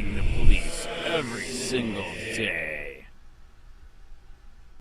facing the police every single day.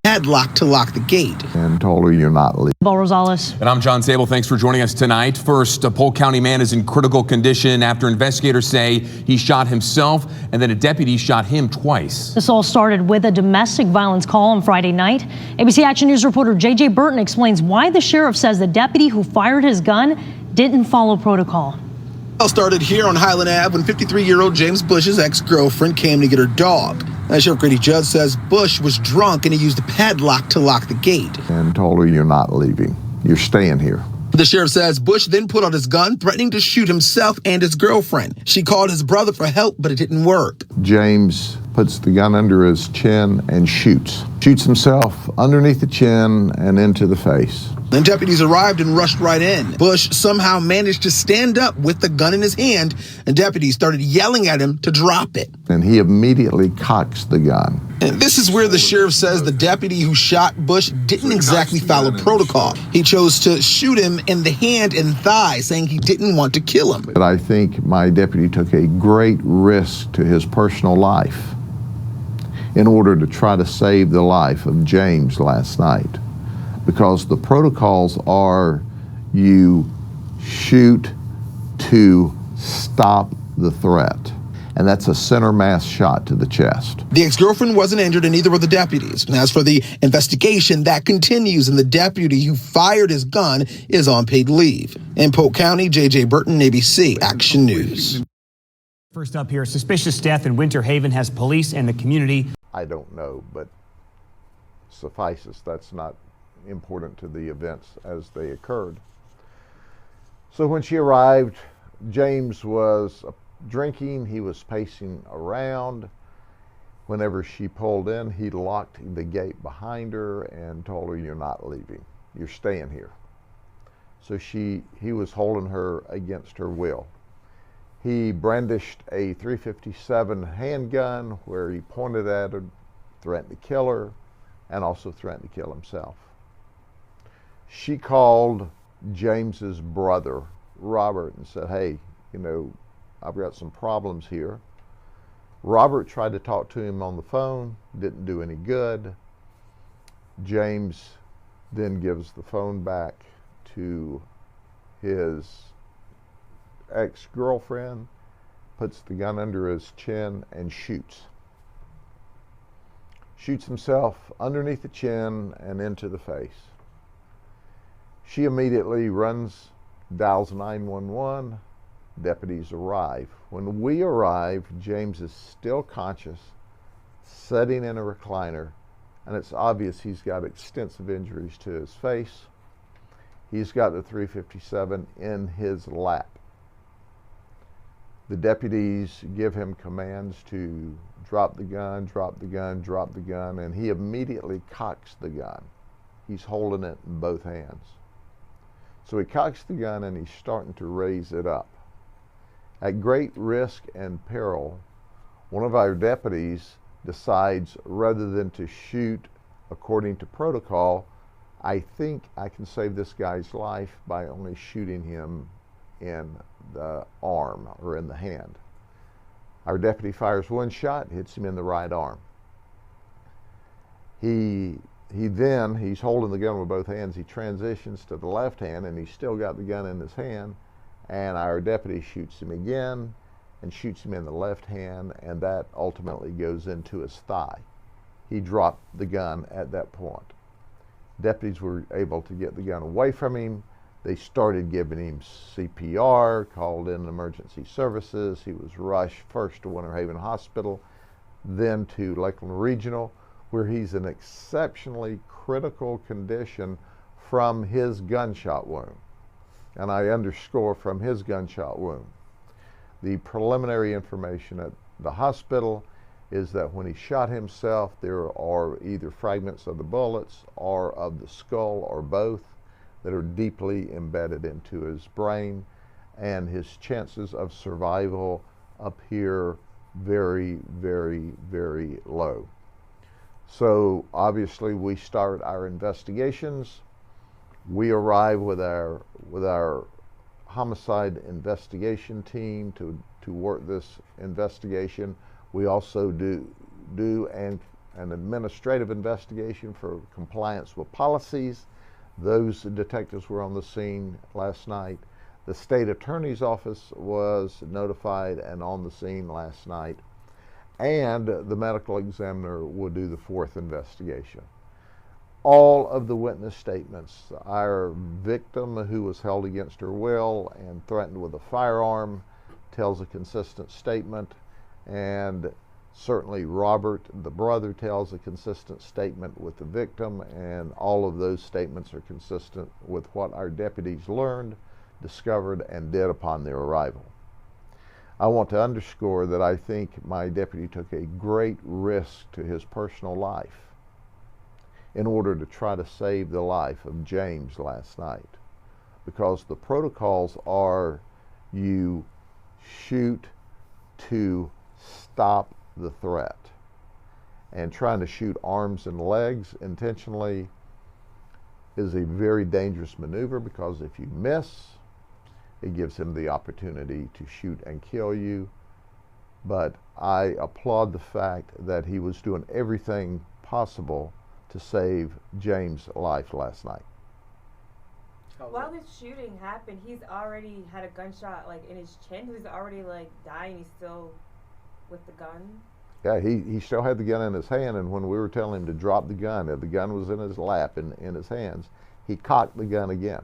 Padlock to lock the gate. And told her you're not leaving. Rosales. And I'm John Sable. Thanks for joining us tonight. First, a Polk County man is in critical condition after investigators say he shot himself and then a deputy shot him twice. This all started with a domestic violence call on Friday night. ABC Action News reporter J.J. Burton explains why the sheriff says the deputy who fired his gun didn't follow protocol. It all started here on Highland Ave when 53-year-old James Bush's ex-girlfriend came to get her dog. Sheriff GRADY Judd says Bush was drunk and he used a padlock to lock the gate. And told her you're not leaving. You're staying here. The sheriff says Bush then put out his gun, threatening to shoot himself and his girlfriend. She called his brother for help, but it didn't work. James puts the gun under his chin and shoots. Shoots himself underneath the chin and into the face. Then deputies arrived and rushed right in. Bush somehow managed to stand up with the gun in his hand, and deputies started yelling at him to drop it. And he immediately cocks the gun. And this is where the sheriff says the deputy who shot Bush didn't exactly follow protocol. He chose to shoot him in the hand and thigh, saying he didn't want to kill him. But I think my deputy took a great risk to his personal life in order to try to save the life of James last night. Because the protocols are you shoot to stop the threat. And that's a center mass shot to the chest. The ex-girlfriend wasn't injured and neither were the deputies. And as for the investigation, that continues, and the deputy who fired his gun is on paid leave. In Polk County, J.J. Burton, ABC Action News. First up here, suspicious death in Winter Haven has police and the community. I don't know, but suffices, that's not important to the events as they occurred. So when she arrived, James was drinking, he was pacing around. Whenever she pulled in, he locked the gate behind her and told her, you're not leaving, you're staying here. So he was holding her against her will. He brandished a .357 handgun where he pointed at her, threatened to kill her, and also threatened to kill himself. She called James's brother, Robert, and said, hey, you know, I've got some problems here. Robert tried to talk to him on the phone, didn't do any good. James then gives the phone back to his ex-girlfriend, puts the gun under his chin and shoots. Shoots himself underneath the chin and into the face. She immediately runs, dials 911. Deputies arrive. When we arrive, James is still conscious, sitting in a recliner, and it's obvious he's got extensive injuries to his face. He's got the .357 in his lap. The deputies give him commands to drop the gun, drop the gun, drop the gun, and he immediately cocks the gun. He's holding it in both hands. So he cocks the gun and he's starting to raise it up. At great risk and peril, one of our deputies decides, rather than to shoot according to protocol, I think I can save this guy's life by only shooting him in the arm or in the hand. Our deputy fires one shot, hits him in the right arm. He's holding the gun with both hands. He transitions to the left hand and he's still got the gun in his hand, and our deputy shoots him again and shoots him in the left hand, and that ultimately goes into his thigh. He dropped the gun at that point. Deputies were able to get the gun away from him. They started giving him CPR, called in emergency services. He was rushed first to Winter Haven Hospital, then to Lakeland Regional, where he's in exceptionally critical condition from his gunshot wound. And I underscore, from his gunshot wound. The preliminary information at the hospital is that when he shot himself, there are either fragments of the bullets or of the skull or both that are deeply embedded into his brain, and his chances of survival appear very, very, very low. So obviously we start our investigations. We arrive with our homicide investigation team to work this investigation. We also do an administrative investigation for compliance with policies. Those detectives were on the scene last night. The state attorney's office was notified and on the scene last night. And the medical examiner will do the fourth investigation. All of the witness statements, our victim who was held against her will and threatened with a firearm tells a consistent statement, and certainly Robert, the brother, tells a consistent statement with the victim, and all of those statements are consistent with what our deputies learned, discovered, and did upon their arrival. I want to underscore that I think my deputy took a great risk to his personal life in order to try to save the life of James last night, because the protocols are you shoot to stop the threat, and trying to shoot arms and legs intentionally is a very dangerous maneuver, because if you miss, it gives him the opportunity to shoot and kill you. But I applaud the fact that he was doing everything possible to save James' life last night. While this shooting happened, he's already had a gunshot like in his chin. He's already like dying. He's still with the gun. Yeah, he still had the gun in his hand, and when we were telling him to drop the gun was in his lap in his hands, he cocked the gun again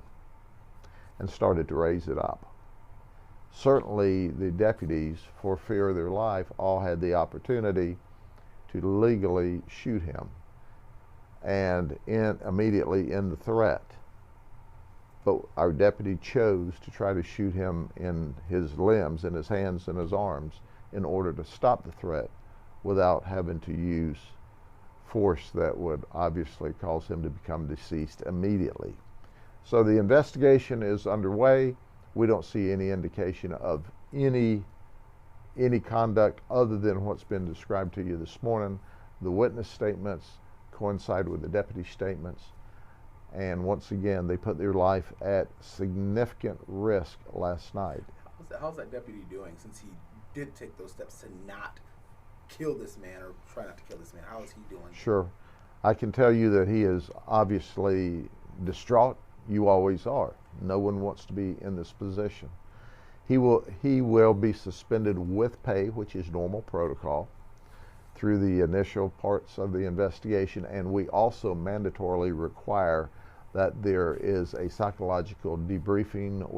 and started to raise it up. Certainly the deputies, for fear of their life, all had the opportunity to legally shoot him and immediately end the threat. But our deputy chose to try to shoot him in his limbs, in his hands and his arms, in order to stop the threat without having to use force that would obviously cause him to become deceased immediately. So the investigation is underway. We don't see any indication of any conduct other than what's been described to you this morning. The witness statements coincide with the deputy statements. And once again, they put their life at significant risk last night. How's that deputy doing, since he did take those steps to not kill this man, or try not to kill this man? How is he doing? Sure. I can tell you that he is obviously distraught. You always are. No one wants to be in this position. He will be suspended with pay, which is normal protocol, through the initial parts of the investigation, and we also mandatorily require that there is a psychological debriefing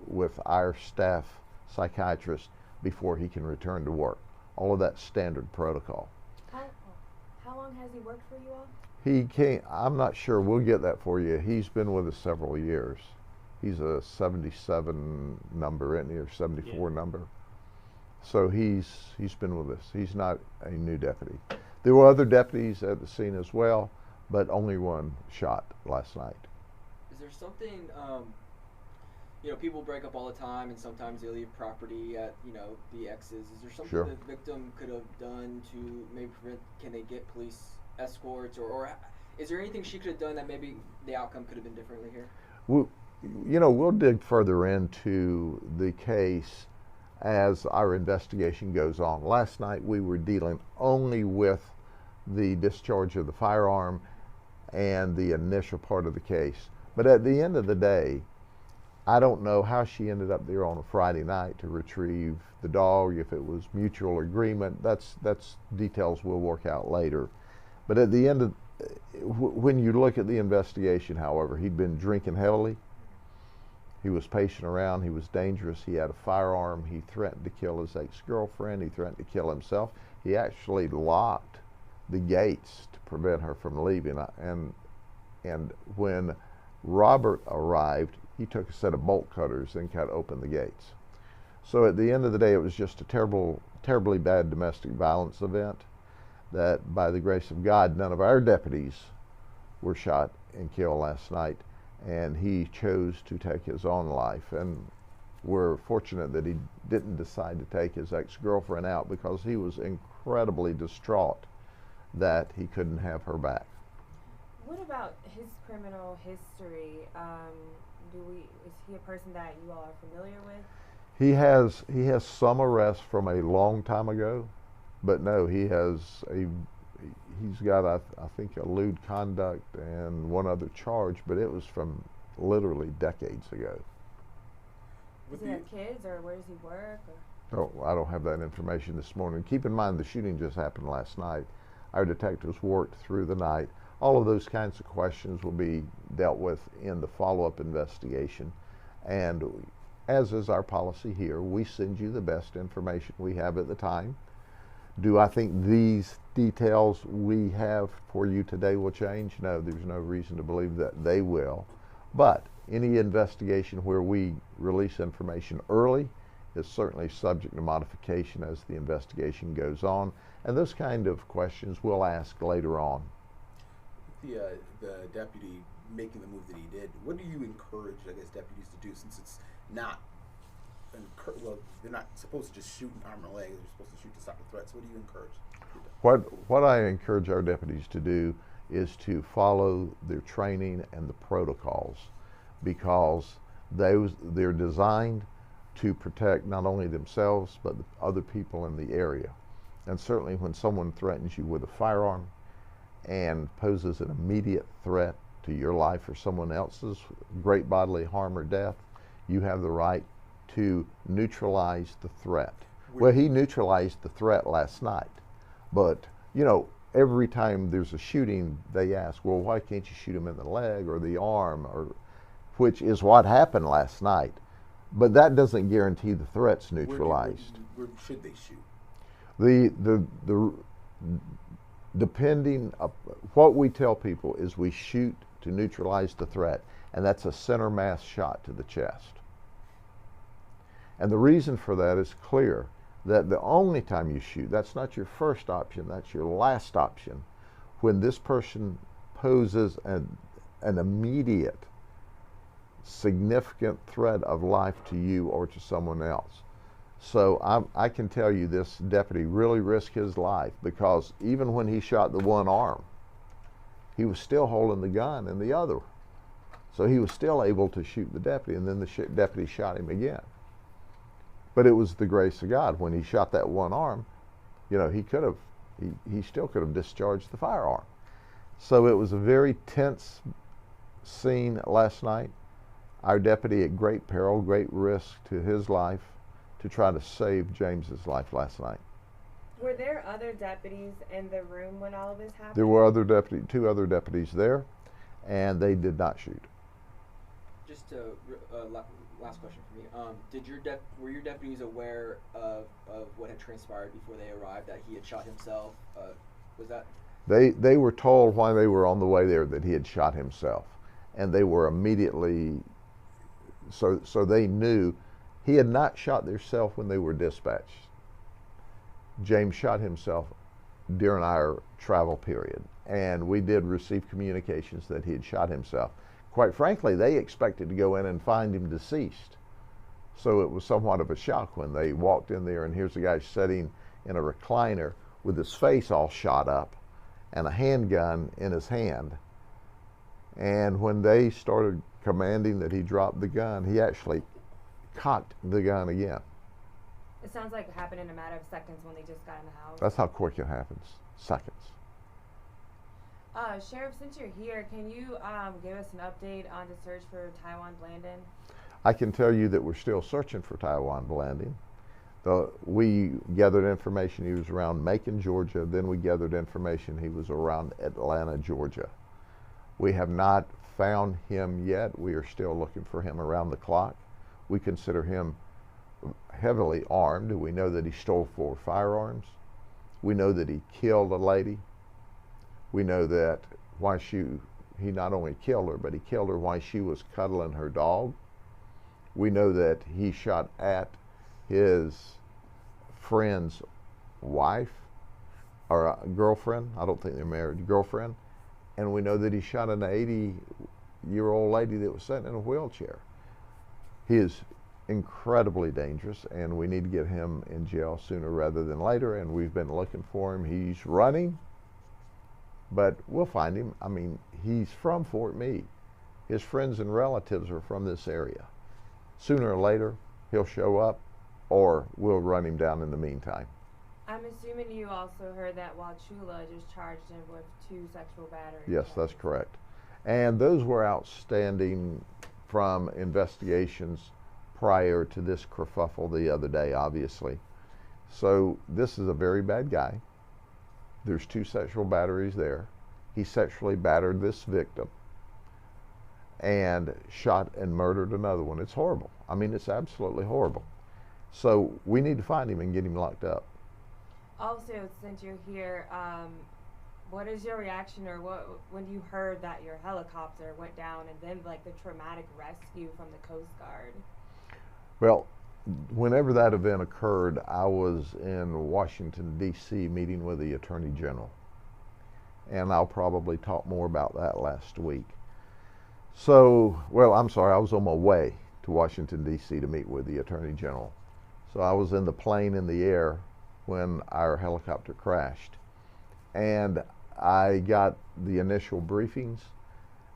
with our staff psychiatrist before he can return to work. All of that standard protocol. How long has he worked for you all? He can't, I'm not sure, we'll get that for you. He's been with us several years. He's a 77 number, isn't he, or 74 number. So he's been with us. He's not a new deputy. There were other deputies at the scene as well, but only one shot last night. Is there something, you know, people break up all the time, and sometimes they leave property at, you know, the exes. Is there something the victim could have done to maybe prevent, can they get police escorts, or is there anything she could have done that maybe the outcome could have been differently here? You know, we'll dig further into the case as our investigation goes on. Last night we were dealing only with the discharge of the firearm and the initial part of the case. But at the end of the day, I don't know how she ended up there on a Friday night to retrieve the dog, if it was mutual agreement. That's details we'll work out later. But at the end of, when you look at the investigation, however, he'd been drinking heavily. He was pacing around. He was dangerous. He had a firearm. He threatened to kill his ex-girlfriend. He threatened to kill himself. He actually locked the gates to prevent her from leaving. And when Robert arrived, he took a set of bolt cutters and cut open the gates. So at the end of the day, it was just a terribly bad domestic violence event that, by the grace of God, none of our deputies were shot and killed last night. And he chose to take his own life, and we're fortunate that he didn't decide to take his ex-girlfriend out, because he was incredibly distraught that he couldn't have her back. What about his criminal history? Is he a person that you all are familiar with? He has some arrests from a long time ago, but no, he's got I think a lewd conduct and one other charge, but it was from literally decades ago. Does he have kids, or where does he work? Oh, I don't have that information this morning. Keep in mind the shooting just happened last night. Our detectives worked through the night. All of those kinds of questions will be dealt with in the follow-up investigation. And as is our policy here, we send you the best information we have at the time. Do I think these details we have for you today will change? No, there's no reason to believe that they will. But any investigation where we release information early is certainly subject to modification as the investigation goes on. And those kind of questions we'll ask later on. The deputy making the move that he did, what do you encourage, I guess, deputies to do, since it's not, well, they're not supposed to just shoot an arm and leg, they're supposed to shoot to stop the threats. What do you encourage? What I encourage our deputies to do is to follow their training and the protocols, because they're designed to protect not only themselves but the other people in the area. And certainly when someone threatens you with a firearm and poses an immediate threat to your life or someone else's, great bodily harm or death, you have the right to neutralize the threat. Well, he neutralized the threat last night, but you know, every time there's a shooting, they ask, well, why can't you shoot him in the leg or the arm, or which is what happened last night. But that doesn't guarantee the threat's neutralized. Where should they shoot? Depending, what we tell people is we shoot to neutralize the threat, and that's a center mass shot to the chest. And the reason for that is clear, that the only time you shoot, that's not your first option, that's your last option, when this person poses an immediate, significant threat of life to you or to someone else. So I can tell you this deputy really risked his life, because even when he shot the one arm, he was still holding the gun in the other. So he was still able to shoot the deputy, and then the deputy shot him again. But it was the grace of God. When he shot that one arm, you know, he still could have discharged the firearm. So it was a very tense scene last night. Our deputy, at great peril, great risk to his life, to try to save James's life last night. Were there other deputies in the room when all of this happened? There were two other deputies there, and they did not shoot. Just last question for me. Were your deputies aware of what had transpired before they arrived, that he had shot himself? Was that? They were told while they were on the way there that he had shot himself, and they were immediately, so they knew. He had not shot himself when they were dispatched. James shot himself during our travel period, and we did receive communications that he had shot himself. Quite frankly, they expected to go in and find him deceased. So it was somewhat of a shock when they walked in there, and here's a guy sitting in a recliner with his face all shot up and a handgun in his hand. And when they started commanding that he drop the gun, he actually cocked the gun again. It sounds like it happened in a matter of seconds when they just got in the house. That's how quick it happens, seconds. Sheriff, since you're here, can you give us an update on the search for Taiwan Blandon? I can tell you that we're still searching for Taiwan Blandon. We gathered information he was around Macon, Georgia. Then we gathered information he was around Atlanta, Georgia. We have not found him yet. We are still looking for him around the clock. We consider him heavily armed. We know that he stole 4 firearms. We know that he killed a lady. We know that he not only killed her, but he killed her while she was cuddling her dog. We know that he shot at his friend's wife, or girlfriend. I don't think they're married, girlfriend. And we know that he shot an 80-year-old lady that was sitting in a wheelchair. He is incredibly dangerous, and we need to get him in jail sooner rather than later, and we've been looking for him. He's running, but we'll find him. I mean, he's from Fort Meade. his friends and relatives are from this area. Sooner or later, he'll show up, or we'll run him down in the meantime. I'm assuming you also heard that Wauchula just charged him with 2 sexual batteries. Yes, that's correct. And those were outstanding from investigations prior to this kerfuffle the other day, obviously. So this is a very bad guy. There's 2 sexual batteries there. He sexually battered this victim and shot and murdered another one. It's horrible. I mean, it's absolutely horrible. So we need to find him and get him locked up. Also, since you're here, what is your reaction, or when you heard that your helicopter went down, and then like the traumatic rescue from the Coast Guard? Well, whenever that event occurred, I was in Washington, D.C. meeting with the Attorney General. And I'll probably talk more about that last week. So, well, I'm sorry, I was on my way to Washington, D.C. to meet with the Attorney General. So I was in the plane in the air when our helicopter crashed. And I got the initial briefings,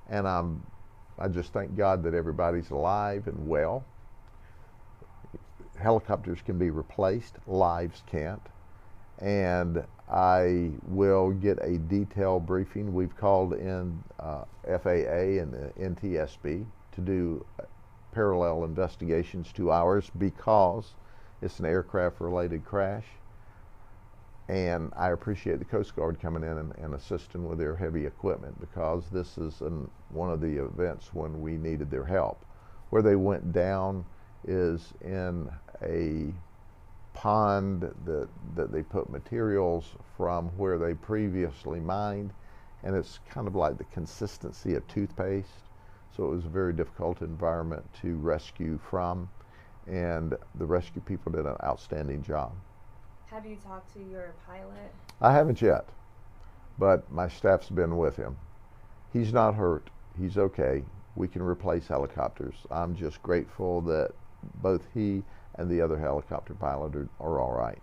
and I just thank God that everybody's alive and well. Helicopters can be replaced, lives can't. And I will get a detailed briefing. We've called in FAA and the NTSB to do parallel investigations to ours because it's an aircraft-related crash. And I appreciate the Coast Guard coming in and assisting with their heavy equipment, because this is one of the events when we needed their help. Where they went down is in a pond that they put materials from where they previously mined, and it's kind of like the consistency of toothpaste. So it was a very difficult environment to rescue from, and the rescue people did an outstanding job. Have you talked to your pilot? I haven't yet, but my staff's been with him. He's not hurt. He's okay. We can replace helicopters. I'm just grateful that both he and the other helicopter pilot are all right.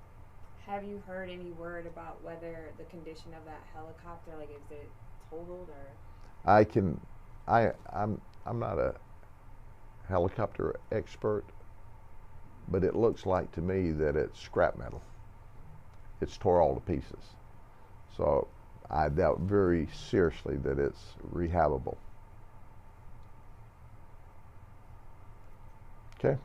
Have you heard any word about whether the condition of that helicopter, like, is it totaled or? I'm not a helicopter expert, but it looks like to me that it's scrap metal. It's tore all to pieces. So I doubt very seriously that it's rehabable. Okay.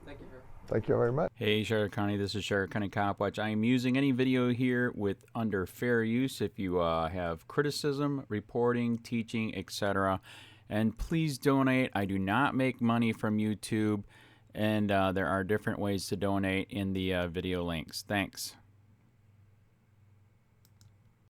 Thank you, sir. Thank you very much. Hey, Sheriff County, this is Sheriff County COPWATCH. I am using any video here under fair use. If you have criticism, reporting, teaching, etc., and please donate. I do not make money from YouTube, and there are different ways to donate in the video links. Thanks.